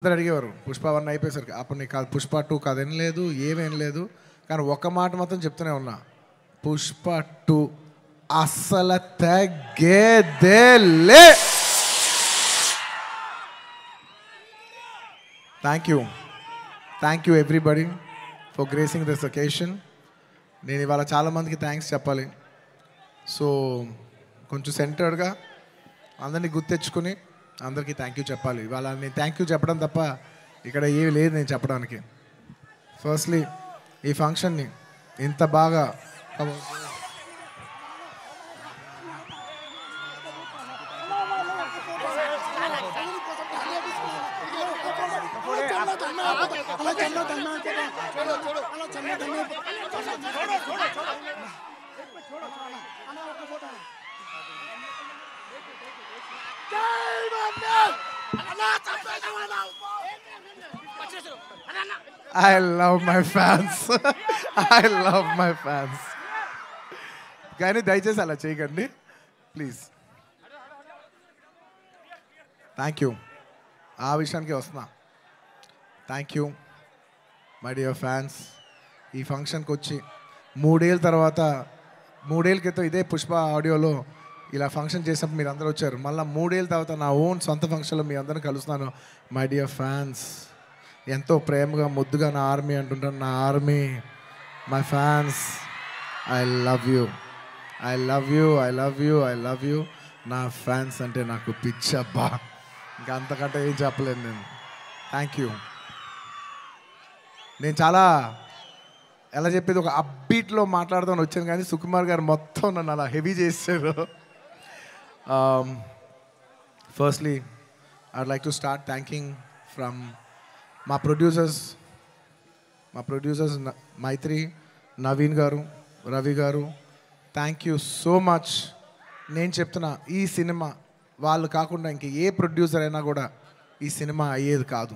అందరూ అడిగేవారు పుష్ప 1 అయిపోయేసరికి అప్పుడు నీకు కాదు పుష్ప 2 కాదని లేదు ఏమేం లేదు కానీ ఒక్క మాట మాత్రం చెప్తూనే ఉన్నా పుష్ప 2 అస్సలు తగ్గేదేలే. Thank you everybody for gracing this occasion. నేను ఇవాళ చాలామందికి థ్యాంక్స్ చెప్పాలి. సో కొంచెం సెంటర్డ్గా అందరినీ గుర్తెచ్చుకుని అందరికీ థ్యాంక్ యూ చెప్పాలి. ఇవాళ నేను థ్యాంక్ యూ చెప్పడం తప్ప ఇక్కడ ఏమి లేదు నేను చెప్పడానికి. ఫస్ట్లీ ఈ ఫంక్షన్ని ఇంత బాగా I love my fans. I love my fans. కానీ దయచేసి అలా చేయకండి ప్లీజ్. Thank you. ఆ విషయానికి వస్తున్నా. Thank you my dear fans. ఈ ఫంక్షన్కి వచ్చి 3 ఏళ్ళ తర్వాత 3 ఏళ్ళ క్రితం ఇదే పుష్ప ఆడియోలో ఇలా ఫంక్షన్ చేసినప్పుడు మీరు అందరూ వచ్చారు. మళ్ళీ 3 ఏళ్ళ తర్వాత నా ఓన్ సొంత ఫంక్షన్లో మీ అందరిని కలుస్తున్నాను. మై డియర్ ఫ్యాన్స్, ఎంతో ప్రేమగా ముద్దుగా నా ఆర్మీ అంటుంటాను. నా army, my fans, I love you, I love you, I love you, I love you. నా ఫ్యాన్స్ అంటే నాకు పిచ్చబ్బా, ఇంకా అంతకంటే ఏం చెప్పలేను నేను. Thank you. నేను చాలా ఎలా చెప్పేది ఒక అప్బీట్లో మాట్లాడదామని వచ్చాను కానీ సుకుమార్ గారు మొత్తం నన్ను అలా హెవీ చేశారు. Firstly I'd like to start thanking from మా ప్రొడ్యూసర్స్ మైత్రి, నవీన్ గారు, రవి గారు. Thank you so much. నేను చెప్తున్నా ఈ సినిమా వాళ్ళు కాకుండా ఇంక ఏ ప్రొడ్యూసర్ అయినా కూడా ఈ సినిమా అయ్యేది కాదు.